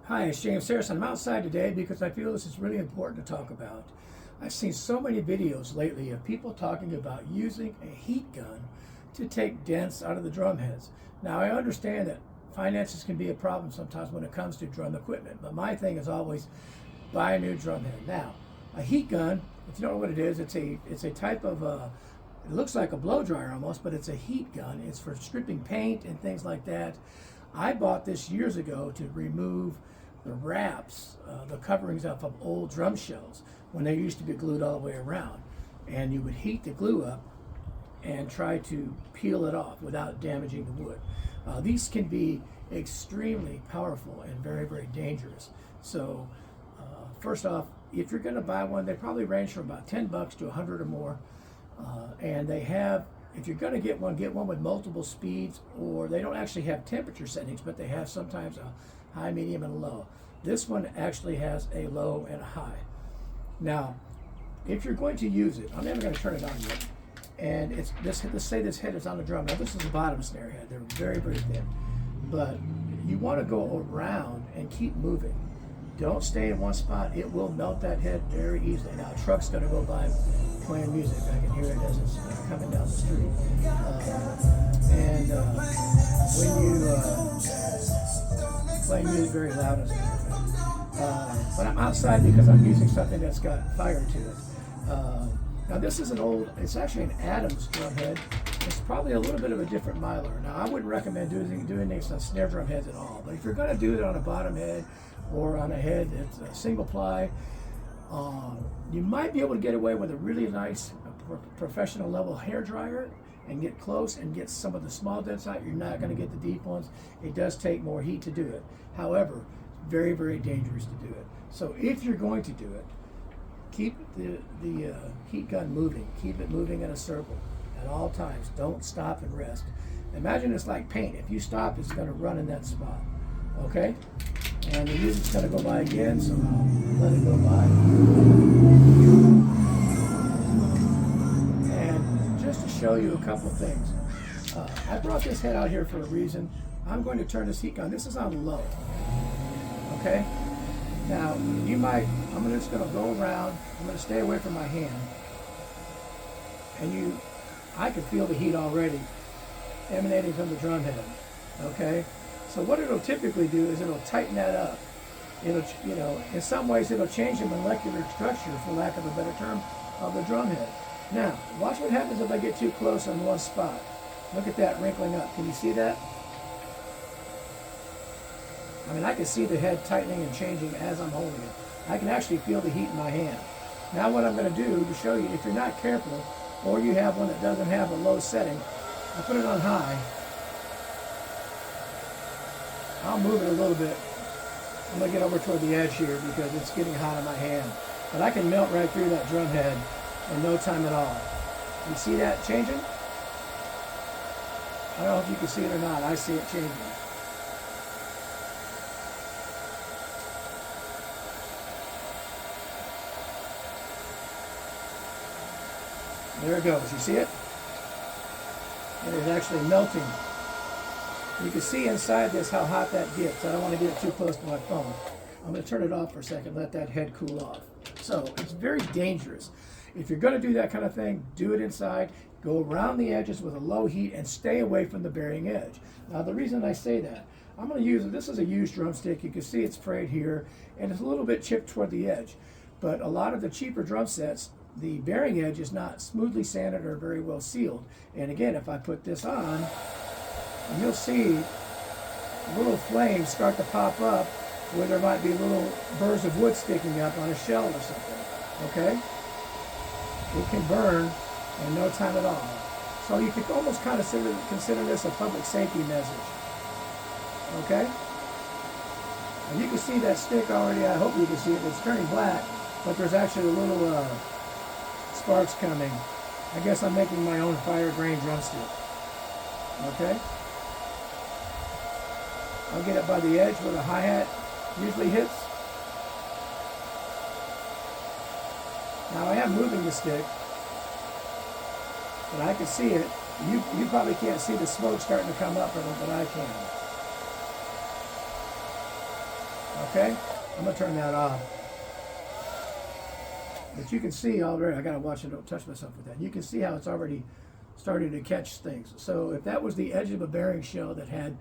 Hi, it's James Harrison. I'm outside today because I feel this is really important to talk about. I've seen so many videos lately of people talking about using a heat gun to take dents out of the drum heads. Now, I understand that finances can be a problem sometimes when it comes to drum equipment, but my thing is always buy a new drum head. Now, a heat gun, if you don't know what it is, it's a type of it looks like a blow dryer almost, but it's a heat gun. It's for stripping paint and things like that. I bought this years ago to remove the wraps, the coverings of old drum shells when they used to be glued all the way around. And you would heat the glue up and try to peel it off without damaging the wood. These can be extremely powerful and very, very dangerous. So first off, if you're going to buy one, they probably range from about 10 bucks to 100 or more. And they have, if you're going to get one with multiple speeds, or they don't actually have temperature settings, but they have sometimes a high, medium, and a low. This one actually has a low and a high. Now, if you're going to use it, I'm never going to turn it on yet. And it's this. Let's say this head is on the drum. Now, this is the bottom snare head. They're very, very thin. But you want to go around and keep moving. Don't stay in one spot. It will melt that head very easily. Now, a truck's going to go by playing music. I can hear it as it's coming down the street. When you play music very loud, as a matter of fact. But I'm outside because I'm using something that's got fire to it. Now, this is it's actually an Adams drum head. It's probably a little bit of a different Mylar. Now, I wouldn't recommend doing these on snare drum heads at all. But if you're going to do it on a bottom head or on a head that's a single ply, you might be able to get away with a really nice professional level hair dryer and get close and get some of the small dents out. You're not going to get the deep ones. It does take more heat to do it. However, very, very dangerous to do it. So if you're going to do it, keep the heat gun moving. Keep it moving in a circle at all times. Don't stop and rest. Imagine it's like paint. If you stop, it's going to run in that spot. Okay? And the music's going to go by again, so I'll let it go by. And just to show you a couple things, I brought this head out here for a reason. I'm going to turn this heat gun. This is on low. Okay? Now, I'm just going to go around. I'm going to stay away from my hand. And I can feel the heat already emanating from the drum head. Okay? So what it'll typically do is it'll tighten that up. It'll, in some ways it'll change the molecular structure, for lack of a better term, of the drum head. Now, watch what happens if I get too close on one spot. Look at that wrinkling up. Can you see that? I mean, I can see the head tightening and changing as I'm holding it. I can actually feel the heat in my hand. Now what I'm going to do to show you, if you're not careful, or you have one that doesn't have a low setting, I put it on high. I'll move it a little bit. I'm going to get over toward the edge here because it's getting hot in my hand. But I can melt right through that drum head in no time at all. You see that changing? I don't know if you can see it or not. I see it changing. There it goes. You see it? It is actually melting. You can see inside this how hot that gets. I don't want to get it too close to my phone. I'm going to turn it off for a second, let that head cool off. So it's very dangerous. If you're going to do that kind of thing, do it inside. Go around the edges with a low heat and stay away from the bearing edge. Now, the reason I say that, I'm going to use, this is a used drumstick. You can see it's frayed here, and it's a little bit chipped toward the edge. But a lot of the cheaper drum sets, the bearing edge is not smoothly sanded or very well sealed. And again, if I put this on, you'll see little flames start to pop up where there might be little burrs of wood sticking up on a shell or something. Okay? It can burn in no time at all. So you could almost kind of consider this a public safety message. Okay? And you can see that stick already. I hope you can see it. It's turning black, but there's actually a little sparks coming. I guess I'm making my own fire grain drumstick. Okay? I'll get it by the edge where the hi-hat usually hits. Now I am moving the stick, but I can see it. You probably can't see the smoke starting to come up from it, but I can. Okay, I'm gonna turn that off. But you can see already, I gotta watch it, don't touch myself with that. You can see how it's already starting to catch things. So if that was the edge of a bearing shell that had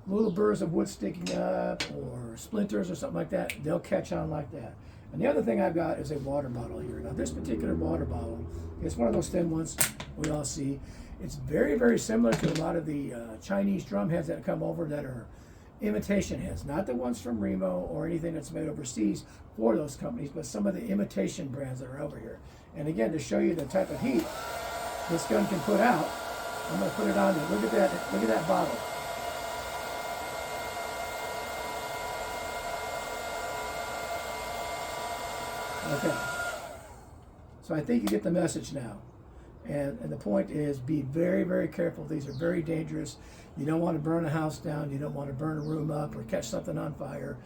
little burrs of wood sticking up or splinters or something like that, they'll catch on like that. And the other thing I've got is a water bottle here. Now this particular water bottle, it's one of those thin ones we all see. It's very, very similar to a lot of the Chinese drum heads that come over that are imitation heads, not the ones from Remo or anything that's made overseas for those companies, but some of the imitation brands that are over here. And again, to show you the type of heat this gun can put out, I'm going to put it on there. Look at that! Look at that bottle. Okay. So I think you get the message now. And the point is, be very, very careful. These are very dangerous. You don't want to burn a house down. You don't want to burn a room up or catch something on fire.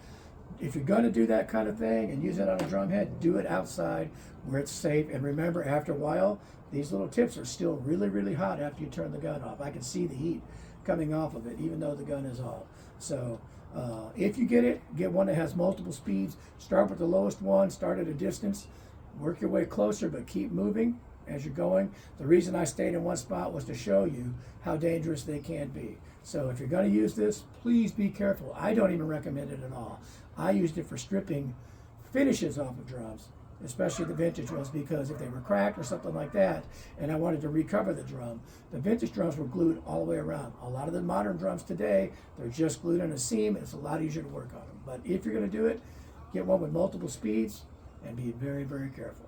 If you're going to do that kind of thing and use it on a drum head, do it outside where it's safe. And remember, after a while, these little tips are still really, really hot after you turn the gun off. I can see the heat coming off of it, even though the gun is off. So if you get it, get one that has multiple speeds. Start with the lowest one. Start at a distance. Work your way closer, but keep moving as you're going. The reason I stayed in one spot was to show you how dangerous they can be. So if you're going to use this, please be careful. I don't even recommend it at all. I used it for stripping finishes off of drums, especially the vintage ones, because if they were cracked or something like that, and I wanted to recover the drum, the vintage drums were glued all the way around. A lot of the modern drums today, they're just glued on a seam. It's a lot easier to work on them. But if you're going to do it, get one with multiple speeds and be very, very careful.